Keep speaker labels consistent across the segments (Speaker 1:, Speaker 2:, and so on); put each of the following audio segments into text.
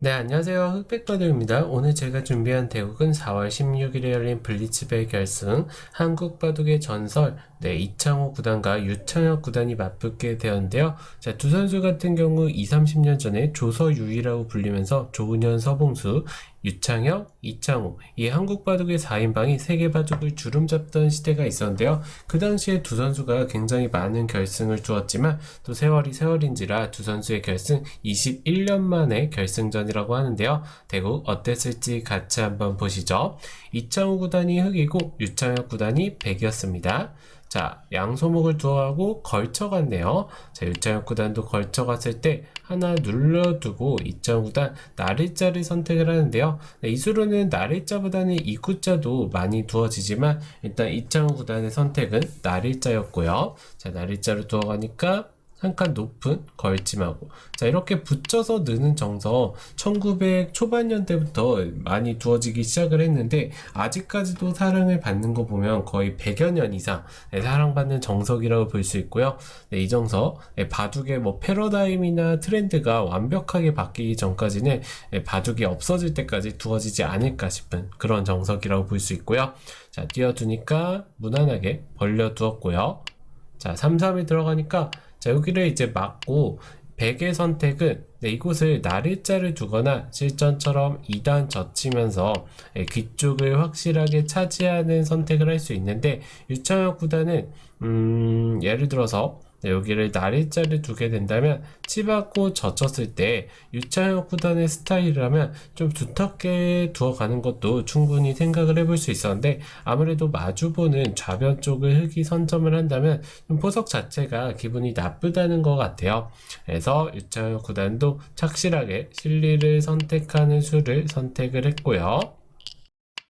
Speaker 1: 네, 안녕하세요. 흑백바둑입니다. 오늘 제가 준비한 대국은 4월 16일에 열린 블리츠배 결승 한국바둑의 전설 이창호 구단과 유창혁 구단이 맞붙게 되었는데요. 자, 두 선수 같은 경우 20, 30년 전에 조서유이라고 불리면서 조은현, 서봉수, 유창혁, 이창호 이 한국바둑의 4인방이 세계바둑을 주름잡던 시대가 있었는데요. 그 당시에 두 선수가 굉장히 많은 결승을 두었지만 또 세월이 세월인지라 두 선수의 결승 21년 만에 결승전이라고 하는데요. 대국 어땠을지 같이 한번 보시죠. 이창호 구단이 흑이고 유창혁 구단이 백이었습니다. 자, 양소목을 두어가고 걸쳐갔네요. 자, 유창혁 구단도 걸쳐갔을 때 하나 눌러두고 이창호 구단 나리자를 선택을 하는데요. 이 수로는 나리자보다는 이구자도 많이 두어지지만 일단 이창호 구단의 선택은 나리자였고요. 자, 나리자로 두어가니까 한 칸 높은 걸침하고 자 이렇게 붙여서 느는 정석 1900 초반년대부터 많이 두어지기 시작을 했는데 아직까지도 사랑을 받는 거 보면 거의 100여 년 이상 사랑받는 정석이라고 볼 수 있고요. 이 정석 바둑의 뭐 패러다임이나 트렌드가 완벽하게 바뀌기 전까지는 바둑이 없어질 때까지 두어지지 않을까 싶은 그런 정석이라고 볼 수 있고요. 자 띄워두니까 무난하게 벌려 두었고요. 자 3-3이 들어가니까 자 여기를 이제 막고 백의 선택은 이곳을 나리자를 두거나 실전처럼 2단 젖히면서 귀쪽을 확실하게 차지하는 선택을 할 수 있는데 유창혁 구단은 예를 들어서 여기를 나리자를 두게 된다면 치받고 젖혔을 때 유창혁 구단의 스타일이라면 좀 두텁게 두어가는 것도 충분히 생각을 해볼 수 있었는데 아무래도 마주보는 좌변 쪽을 흑이 선점을 한다면 좀 포석 자체가 기분이 나쁘다는 것 같아요. 그래서 유창혁 구단도 착실하게 실리를 선택하는 수를 선택을 했고요.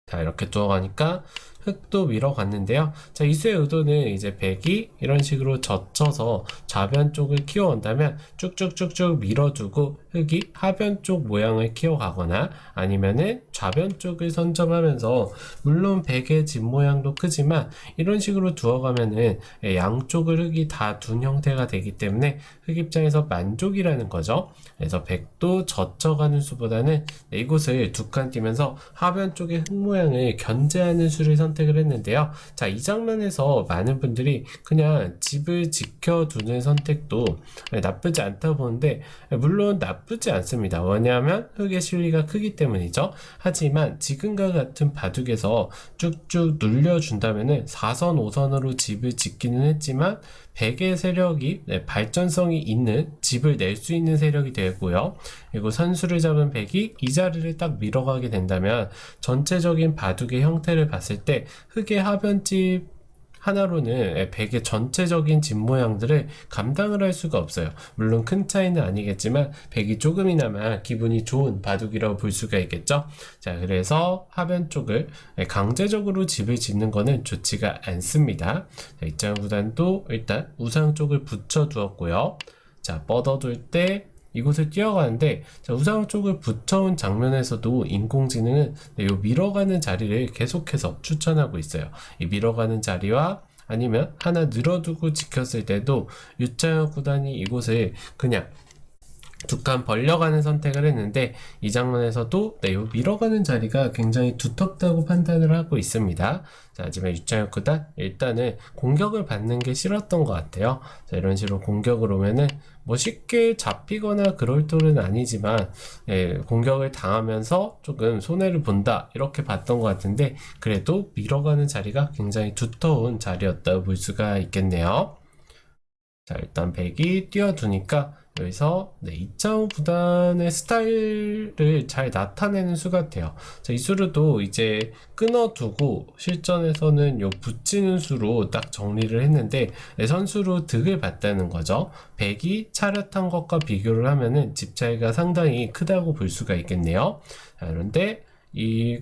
Speaker 1: 자 이렇게 두어가니까 흑도 밀어갔는데요. 자, 이수의 의도는 이제 백이 이런 식으로 젖혀서 좌변 쪽을 키워온다면 쭉쭉쭉쭉 밀어두고 흑이 하변 쪽 모양을 키워가거나 아니면은 좌변 쪽을 선점하면서 물론 백의 집 모양도 크지만 이런 식으로 두어가면은 양쪽을 흑이 다 둔 형태가 되기 때문에 흑 입장에서 만족이라는 거죠. 그래서 백도 젖혀가는 수보다는 이곳을 두 칸 띄면서 하변 쪽의 흑 모양을 견제하는 수를 선택을 했는데요. 자, 이 장면에서 많은 분들이 그냥 집을 지켜두는 선택도 나쁘지 않다고 보는데 물론 나쁘지 않습니다. 왜냐하면 흑의 실리가 크기 때문이죠. 하지만 지금과 같은 바둑에서 쭉쭉 눌려준다면은 4선, 5선으로 집을 짓기는 했지만 백의 세력이 발전성이 있는 집을 낼 수 있는 세력이 되고요. 그리고 선수를 잡은 백이 이 자리를 딱 밀어가게 된다면 전체적인 바둑의 형태를 봤을 때 흑의 하변집 하나로는 백의 전체적인 집 모양들을 감당을 할 수가 없어요. 물론 큰 차이는 아니겠지만 백이 조금이나마 기분이 좋은 바둑이라고 볼 수가 있겠죠. 자, 그래서 하변 쪽을 강제적으로 집을 짓는 거는 좋지가 않습니다. 자, 이창호 구단도 일단 우상 쪽을 붙여 두었고요. 자, 뻗어둘 때 이곳을 뛰어가는데 자, 우상 쪽을 붙여온 장면에서도 인공지능은 이 밀어가는 자리를 계속해서 추천하고 있어요. 이 밀어가는 자리와 아니면 하나 늘어두고 지켰을 때도 유창혁 구단이 이곳을 그냥 두 칸 벌려가는 선택을 했는데 이 장면에서도 이 밀어가는 자리가 굉장히 두텁다고 판단을 하고 있습니다. 자, 하지만 유창혁 구단 일단은 공격을 받는 게 싫었던 것 같아요. 자, 이런 식으로 공격을 오면은 뭐 쉽게 잡히거나 그럴 똘은 아니지만 공격을 당하면서 조금 손해를 본다 이렇게 봤던 것 같은데 그래도 밀어가는 자리가 굉장히 두터운 자리였다고 볼 수가 있겠네요. 자 일단 백이 띄워두니까 여기서 이창호 구단의 스타일을 잘 나타내는 수 같아요. 자, 이 수로도 이제 끊어두고 실전에서는 요 붙이는 수로 딱 정리를 했는데 선수로 득을 봤다는 거죠. 백이 차렷한 것과 비교를 하면은 집 차이가 상당히 크다고 볼 수가 있겠네요. 자, 그런데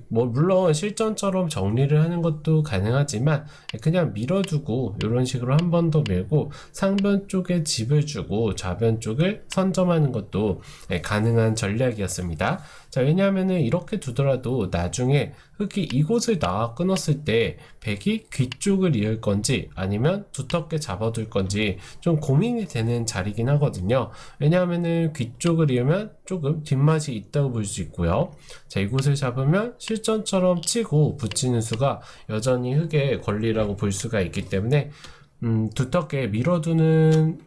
Speaker 1: 뭐 물론 실전처럼 정리를 하는 것도 가능하지만 그냥 밀어두고 이런 식으로 한 번 더 밀고 상변 쪽에 집을 주고 좌변 쪽을 선점하는 것도 가능한 전략이었습니다. 자, 왜냐하면은 이렇게 두더라도 나중에 흙이 이곳을 나와 끊었을 때 백이 귀 쪽을 이을 건지 아니면 두텁게 잡아둘 건지 좀 고민이 되는 자리긴 하거든요. 왜냐하면은 귀 쪽을 이으면 조금 뒷맛이 있다고 볼 수 있고요. 자, 이곳을 잡으면 실전처럼 치고 붙이는 수가 여전히 흙의 권리라고 볼 수가 있기 때문에 두텁게 밀어두는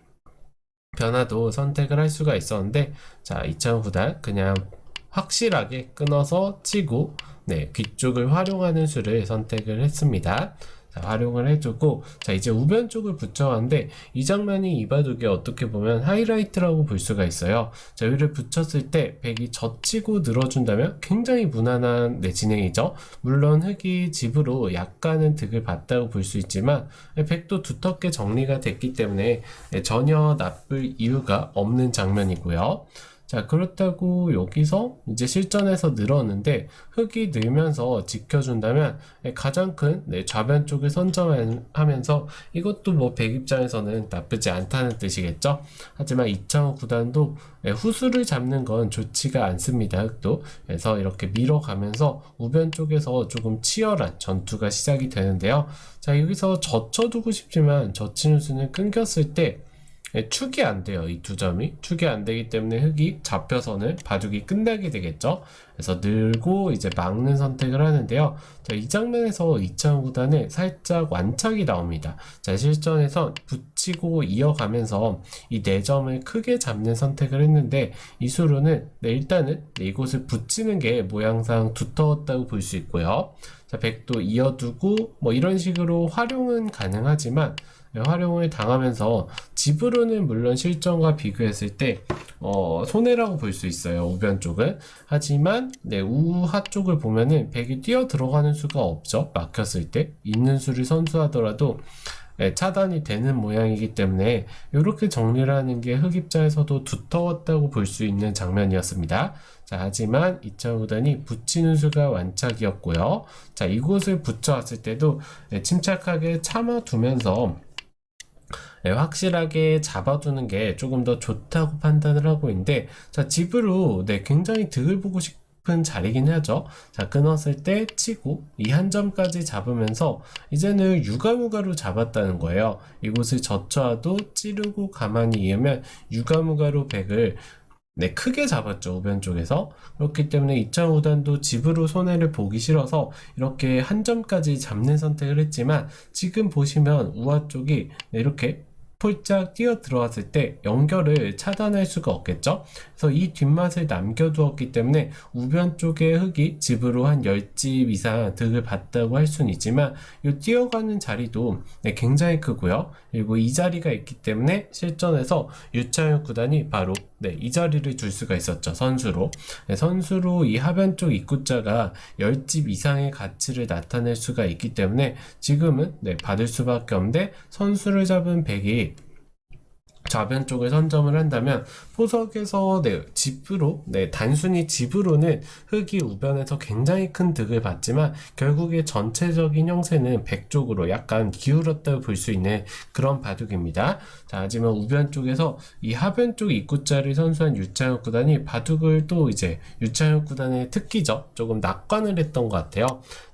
Speaker 1: 변화도 선택을 할 수가 있었는데, 자, 2009단 그냥 확실하게 끊어서 치고 귀 쪽을 활용하는 수를 선택을 했습니다. 자, 활용을 해주고, 자, 이제 우변 쪽을 붙여왔는데 이 장면이 이 바둑에 어떻게 보면 하이라이트라고 볼 수가 있어요. 자, 여기를 붙였을 때 백이 젖히고 늘어준다면 굉장히 무난한 진행이죠. 물론 흙이 집으로 약간은 득을 봤다고 볼 수 있지만 백도 두텁게 정리가 됐기 때문에 전혀 나쁠 이유가 없는 장면이고요. 자, 그렇다고 여기서 이제 실전에서 늘었는데 흙이 늘면서 지켜준다면 가장 큰 좌변 쪽을 선점하면서 이것도 뭐 백 입장에서는 나쁘지 않다는 뜻이겠죠. 하지만 이창호 구단도 후수를 잡는 건 좋지가 않습니다. 흙도. 그래서 이렇게 밀어가면서 우변 쪽에서 조금 치열한 전투가 시작이 되는데요. 자, 여기서 젖혀두고 싶지만 젖히는 수는 끊겼을 때 축이 안 돼요. 이 두 점이 축이 안 되기 때문에 흙이 잡혀서는 바둑이 끝나게 되겠죠. 그래서 늘고 이제 막는 선택을 하는데요. 자, 이 장면에서 이창호 구단은 살짝 완착이 나옵니다. 자, 실전에서 붙이고 이어가면서 이 4점을 크게 잡는 선택을 했는데 이 수로는 일단은 이곳을 붙이는 게 모양상 두터웠다고 볼 수 있고요. 자, 백도 이어두고 뭐 이런 식으로 활용은 가능하지만 활용을 당하면서 집으로는 물론 실전과 비교했을 때 손해라고 볼 수 있어요. 우변 쪽은. 하지만 우하 쪽을 보면은 백이 뛰어 들어가는 수가 없죠. 막혔을 때 있는 수를 선수하더라도 차단이 되는 모양이기 때문에 이렇게 정리를 하는 게 흙 입장에서도 두터웠다고 볼 수 있는 장면이었습니다. 자, 하지만 이창호 구단이 붙이는 수가 완착이었고요. 자, 이곳을 붙여왔을 때도 침착하게 참아두면서 확실하게 잡아두는 게 조금 더 좋다고 판단을 하고 있는데, 자, 집으로 굉장히 득을 보고 싶은 자리긴 하죠. 자, 끊었을 때 치고 이 한 점까지 잡으면서 이제는 유가무가로 잡았다는 거예요. 이곳을 젖혀와도 찌르고 가만히 이으면 유가무가로 백을 크게 잡았죠. 우변 쪽에서. 그렇기 때문에 이창호 구단도 집으로 손해를 보기 싫어서 이렇게 한 점까지 잡는 선택을 했지만 지금 보시면 우하 쪽이 이렇게 폴짝 뛰어 들어왔을 때 연결을 차단할 수가 없겠죠. 그래서 이 뒷맛을 남겨두었기 때문에 우변 쪽의 흙이 집으로 한 10집 이상 득을 봤다고 할 수는 있지만 이 뛰어가는 자리도 굉장히 크고요. 그리고 이 자리가 있기 때문에 실전에서 유창혁 구단이 바로 이 자리를 둘 수가 있었죠. 선수로. 선수로 이 하변 쪽 입구자가 10집 이상의 가치를 나타낼 수가 있기 때문에 지금은 받을 수밖에 없는데 선수를 잡은 백이 좌변 쪽을 선점을 한다면 포석에서 집으로 단순히 집으로는 흙이 우변에서 굉장히 큰 득을 봤지만 결국에 전체적인 형세는 백 쪽으로 약간 기울었다고 볼 수 있는 그런 바둑입니다. 자, 하지만 우변 쪽에서 이 하변 쪽 입구자를 선수한 유창혁 구단이 바둑을 또 이제 유창혁 구단의 특기죠. 조금 낙관을 했던 것 같아요.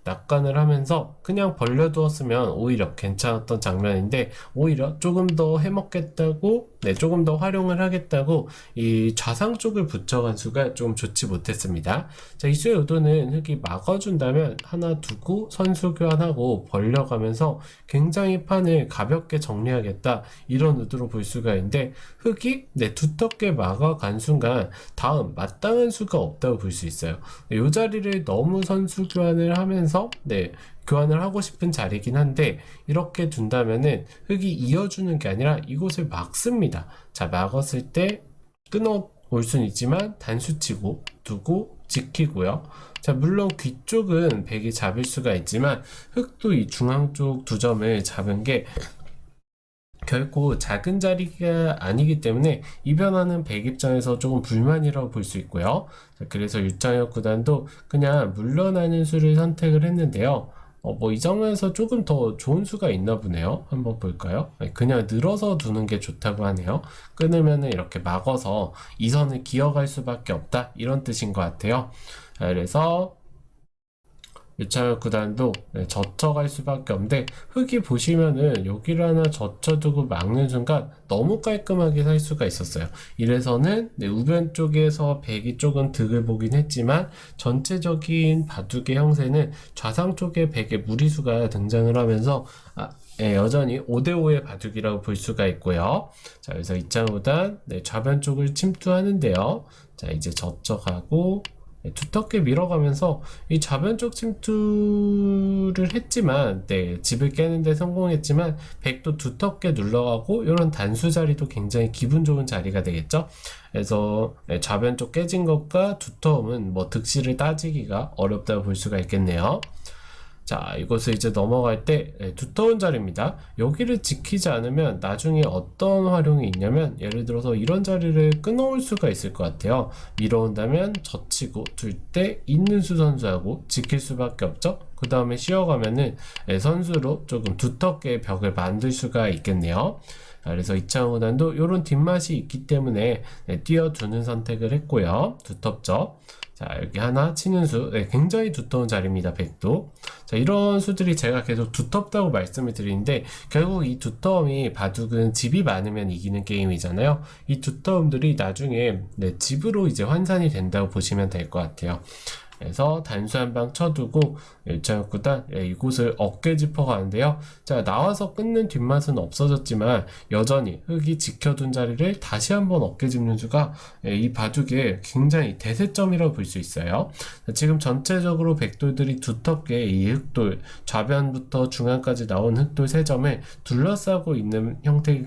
Speaker 1: 낙관을 하면서 그냥 벌려두었으면 오히려 괜찮았던 장면인데 오히려 조금 더 해먹겠다고 조금 더 활용을 하겠다고 이 좌상 쪽을 붙여간 수가 좀 좋지 못했습니다. 자, 이 수의 의도는 흙이 막아준다면 하나 두고 선수 교환하고 벌려가면서 굉장히 판을 가볍게 정리하겠다 이런 의도로 볼 수가 있는데 흙이 두텁게 막아간 순간 다음 마땅한 수가 없다고 볼 수 있어요. 이 자리를 너무 선수 교환을 하면서 교환을 하고 싶은 자리긴 한데 이렇게 둔다면은 흙이 이어주는 게 아니라 이곳을 막습니다. 자, 막았을 때 끊어 올 수는 있지만 단수치고 두고 지키고요. 자, 물론 귀 쪽은 백이 잡을 수가 있지만 흙도 이 중앙 쪽 두 점을 잡은 게 결코 작은 자리가 아니기 때문에 이 변화는 백 입장에서 조금 불만이라고 볼 수 있고요. 자, 그래서 유창혁 구단도 그냥 물러나는 수를 선택을 했는데요. 뭐 이 장면에서 조금 더 좋은 수가 있나 보네요. 한번 볼까요? 네, 그냥 늘어서 두는 게 좋다고 하네요. 끊으면은 이렇게 막아서 이 선을 기어갈 수밖에 없다, 이런 뜻인 것 같아요. 자, 그래서 유창혁 구단도 젖혀갈 수밖에 없는데, 흙이 보시면은 여기를 하나 젖혀두고 막는 순간 너무 깔끔하게 살 수가 있었어요. 이래서는 우변 쪽에서 백이 조금 득을 보긴 했지만, 전체적인 바둑의 형세는 좌상 쪽에 백의 무리수가 등장을 하면서 여전히 5대5의 바둑이라고 볼 수가 있고요. 자, 그래서 이창호단 좌변 쪽을 침투하는데요. 자, 이제 젖혀가고 두텁게 밀어가면서 이 좌변 쪽 침투를 했지만, 집을 깨는데 성공했지만 백도 두텁게 눌러가고 이런 단수 자리도 굉장히 기분 좋은 자리가 되겠죠. 그래서 좌변 쪽 깨진 것과 두터움은 뭐 득실을 따지기가 어렵다고 볼 수가 있겠네요. 자, 이것을 이제 넘어갈 때 두터운 자리입니다. 여기를 지키지 않으면 나중에 어떤 활용이 있냐면, 예를 들어서 이런 자리를 끊어올 수가 있을 것 같아요. 밀어온다면 젖히고 둘 때 있는수 선수하고 지킬 수밖에 없죠. 그 다음에 쉬어가면은 선수로 조금 두텁게 벽을 만들 수가 있겠네요. 그래서 이창호 구단도 이런 뒷맛이 있기 때문에 뛰어두는 선택을 했고요. 두텁죠. 자, 여기 하나 치는 수, 굉장히 두터운 자리입니다. 백도. 자, 이런 수들이 제가 계속 두텁다고 말씀을 드리는데, 결국 이 두터움이, 바둑은 집이 많으면 이기는 게임이잖아요. 이 두터움들이 나중에 집으로 이제 환산이 된다고 보시면 될 것 같아요. 그래서 단수 한 방 쳐두고 유창혁 구단 이곳을 어깨 짚어 가는데요. 자, 나와서 끊는 뒷맛은 없어졌지만 여전히 흙이 지켜둔 자리를 다시 한번 어깨 짚는 수가 이 바둑의 굉장히 대세점이라고 볼 수 있어요. 자, 지금 전체적으로 백돌들이 두텁게 이 흙돌, 좌변부터 중앙까지 나온 흙돌 3점을 둘러싸고 있는 형태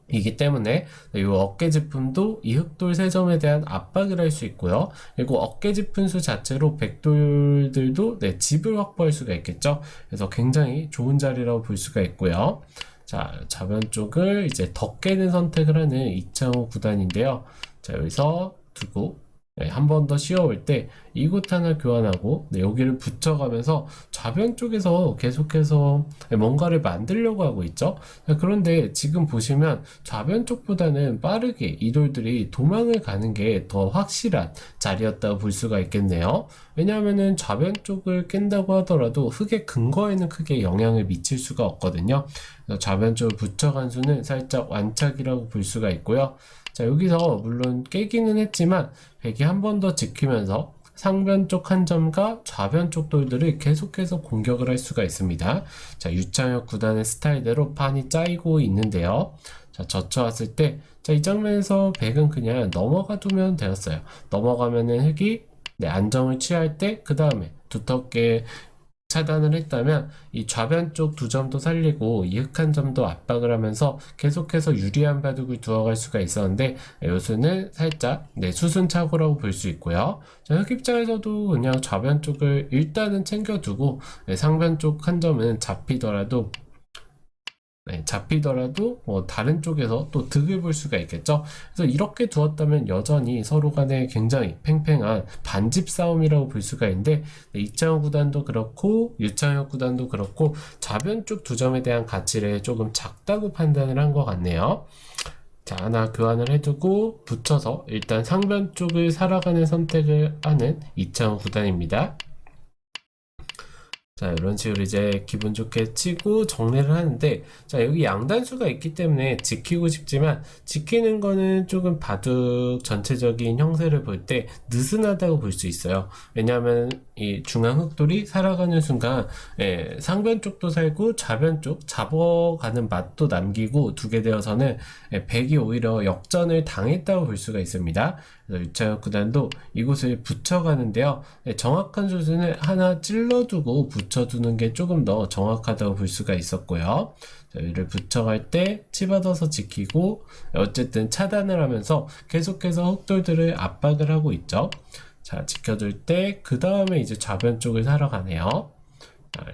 Speaker 1: 이기 때문에 이 어깨짚음도 이 흑돌 3점에 대한 압박을 할 수 있고요. 그리고 어깨짚은 수 자체로 백돌들도 집을 확보할 수가 있겠죠. 그래서 굉장히 좋은 자리라고 볼 수가 있고요. 자, 좌변 쪽을 이제 더 깨는 선택을 하는 이창호 구단인데요. 자, 여기서 두고 한 번 더 쉬어올 때 이곳 하나 교환하고 여기를 붙여가면서 좌변 쪽에서 계속해서 뭔가를 만들려고 하고 있죠. 그런데 지금 보시면 좌변 쪽보다는 빠르게 이 돌들이 도망을 가는 게 더 확실한 자리였다고 볼 수가 있겠네요. 왜냐하면은 좌변 쪽을 깬다고 하더라도 흙의 근거에는 크게 영향을 미칠 수가 없거든요. 그래서 좌변 쪽을 붙여간 수는 살짝 완착이라고 볼 수가 있고요. 자, 여기서 물론 깨기는 했지만 백이 한 번 더 지키면서 상변 쪽 한 점과 좌변 쪽 돌들을 계속해서 공격을 할 수가 있습니다. 자, 유창혁 구단의 스타일대로 판이 짜이고 있는데요. 자, 젖혀왔을 때, 자, 이 장면에서 백은 그냥 넘어가 두면 되었어요. 넘어가면은 흙이 안정을 취할 때, 그 다음에 두텁게 차단을 했다면 이 좌변 쪽 2점도 살리고 이 흙 한 점도 압박을 하면서 계속해서 유리한 바둑을 두어갈 수가 있었는데, 요수는 살짝 수순착오라고 볼 수 있고요. 자, 흙 입장에서도 그냥 좌변 쪽을 일단은 챙겨두고 상변 쪽 한 점은 잡히더라도 뭐 다른 쪽에서 또 득을 볼 수가 있겠죠. 그래서 이렇게 두었다면 여전히 서로 간에 굉장히 팽팽한 반집 싸움이라고 볼 수가 있는데, 이창호 구단도 그렇고 유창혁 구단도 그렇고 좌변 쪽 2점에 대한 가치를 조금 작다고 판단을 한 것 같네요. 자, 하나 교환을 해두고 붙여서 일단 상변 쪽을 살아가는 선택을 하는 이창호 구단입니다. 자, 이런 식으로 이제 기분 좋게 치고 정리를 하는데, 자, 여기 양단수가 있기 때문에 지키고 싶지만, 지키는 거는 조금 바둑 전체적인 형세를 볼 때 느슨하다고 볼 수 있어요. 왜냐하면 이 중앙 흑돌이 살아가는 순간 상변 쪽도 살고 좌변 쪽 잡아가는 맛도 남기고 두게 되어서는 백이 오히려 역전을 당했다고 볼 수가 있습니다. 그래서 유창혁 구단도 이곳을 붙여가는데요. 정확한 수준을 하나 찔러두고 붙여두는 게 조금 더 정확하다고 볼 수가 있었고요. 자, 이를 붙여갈 때 치받아서 지키고 어쨌든 차단을 하면서 계속해서 흑돌들을 압박을 하고 있죠. 자, 지켜줄 때 그 다음에 이제 좌변 쪽을 살아가네요.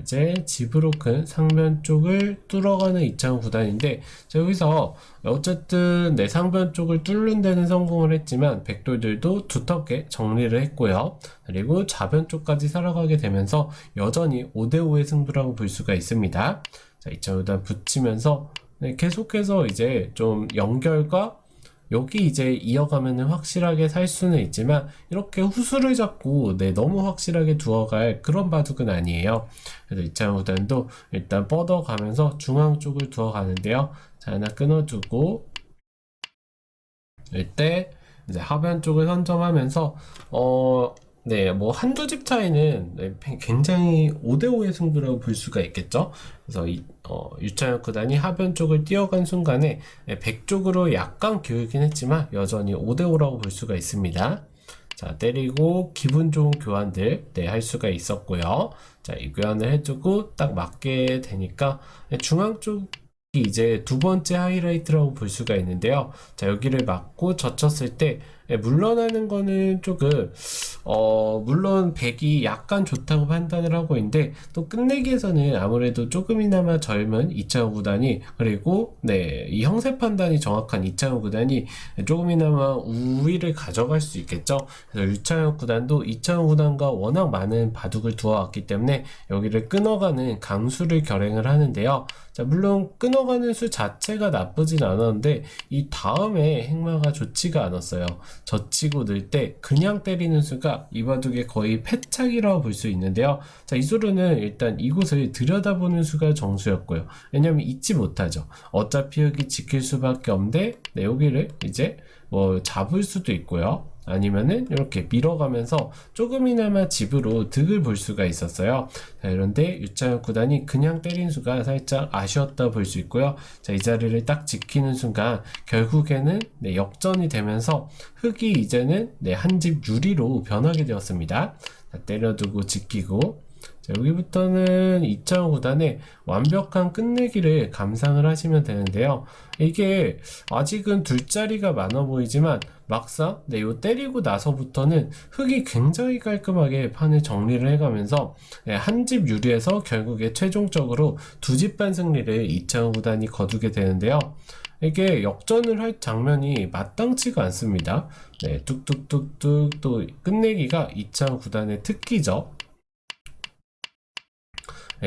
Speaker 1: 이제 집으로 큰 상변 쪽을 뚫어가는 이창호 구단인데, 자, 여기서 어쨌든 내 상변 쪽을 뚫는 데는 성공을 했지만 백돌들도 두텁게 정리를 했고요. 그리고 좌변 쪽까지 살아가게 되면서 여전히 5대5의 승부라고 볼 수가 있습니다. 자, 이창호 구단 붙이면서 계속해서 이제 좀 연결과 여기 이제 이어가면은 확실하게 살 수는 있지만 이렇게 후수를 잡고 너무 확실하게 두어갈 그런 바둑은 아니에요. 그래서 이창호 구단도 일단 뻗어가면서 중앙 쪽을 두어가는데요. 자, 하나 끊어주고 이때 이제 하변 쪽을 선점하면서 뭐 한두 집 차이는 굉장히 5대5의 승부라고 볼 수가 있겠죠. 그래서 유창혁 구단이 하변 쪽을 뛰어간 순간에 백 쪽으로 약간 기울긴 했지만 여전히 5대5라고 볼 수가 있습니다. 자, 때리고 기분 좋은 교환들 할 수가 있었고요. 자, 이 교환을 해주고 딱 맞게 되니까 중앙 쪽 이제 두 번째 하이라이트라고 볼 수가 있는데요. 자, 여기를 맞고 젖혔을 때 물러나는 거는 조금 물론 백이 약간 좋다고 판단을 하고 있는데 또 끝내기에서는 아무래도 조금이나마 젊은 이창호 구단이 그리고 이 형세 판단이 정확한 이창호 구단이 조금이나마 우위를 가져갈 수 있겠죠. 그래서 유창호 구단도 이창호 구단과 워낙 많은 바둑을 두어왔기 때문에 여기를 끊어가는 강수를 결행을 하는데요. 자, 물론 끊어가는 수 자체가 나쁘진 않았는데 이 다음에 행마가 좋지가 않았어요. 젖히고 늘 때 그냥 때리는 수가 이 바둑의 거의 패착이라고 볼 수 있는데요. 자, 이 수로는 일단 이곳을 들여다보는 수가 정수였고요. 왜냐면 잊지 못하죠. 어차피 여기 지킬 수밖에 없는데 여기를 이제 뭐 잡을 수도 있고요. 아니면은 이렇게 밀어가면서 조금이나마 집으로 득을 볼 수가 있었어요. 자, 그런데 유창혁 구단이 그냥 때린 수가 살짝 아쉬웠다 볼 수 있고요. 자, 이 자리를 딱 지키는 순간 결국에는 역전이 되면서 흑이 이제는 한 집 유리로 변하게 되었습니다. 자, 때려두고 지키고 자, 여기부터는 이창호 구단의 완벽한 끝내기를 감상을 하시면 되는데요. 이게 아직은 둘자리가 많아 보이지만 막상 요 때리고 나서부터는 흑이 굉장히 깔끔하게 판을 정리를 해가면서 한 집 유리에서 결국에 최종적으로 두 집 반 승리를 이창호 구단이 거두게 되는데요. 이게 역전을 할 장면이 마땅치가 않습니다. 뚝뚝뚝뚝 또 끝내기가 이창호 구단의 특기죠.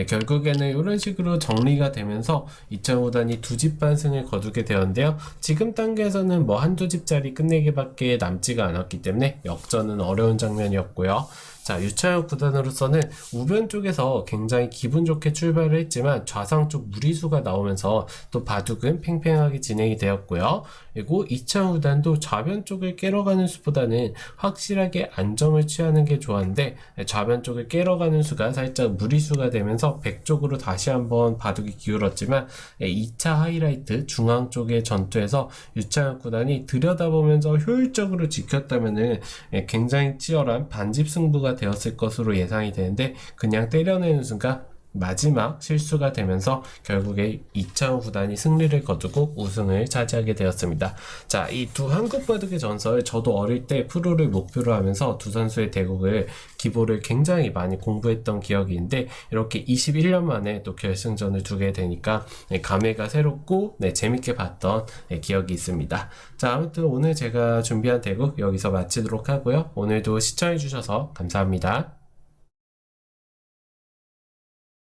Speaker 1: 결국에는 이런 식으로 정리가 되면서 이창호 구단이 두 집 반승을 거두게 되었는데요. 지금 단계에서는 뭐 한두 집짜리 끝내기밖에 남지가 않았기 때문에 역전은 어려운 장면이었고요. 자, 유창혁 구단으로서는 우변 쪽에서 굉장히 기분 좋게 출발을 했지만 좌상 쪽 무리수가 나오면서 또 바둑은 팽팽하게 진행이 되었고요. 그리고 이창혁 구단도 좌변 쪽을 깨러가는 수보다는 확실하게 안정을 취하는 게 좋았는데 좌변 쪽을 깨러가는 수가 살짝 무리수가 되면서 백 쪽으로 다시 한번 바둑이 기울었지만 2차 하이라이트 중앙 쪽의 전투에서 유창혁 구단이 들여다보면서 효율적으로 지켰다면은 굉장히 치열한 반집 승부가 되었을 것으로 예상이 되는데 그냥 때려내는 순간 마지막 실수가 되면서 결국에 이창호 구단이 승리를 거두고 우승을 차지하게 되었습니다. 자, 이 두 한국 바둑의 전설 저도 어릴 때 프로를 목표로 하면서 두 선수의 대국을 기보를 굉장히 많이 공부했던 기억이 있는데 이렇게 21년 만에 또 결승전을 두게 되니까 감회가 새롭고 재밌게 봤던 기억이 있습니다. 자, 아무튼 오늘 제가 준비한 대국 여기서 마치도록 하고요. 오늘도 시청해주셔서 감사합니다.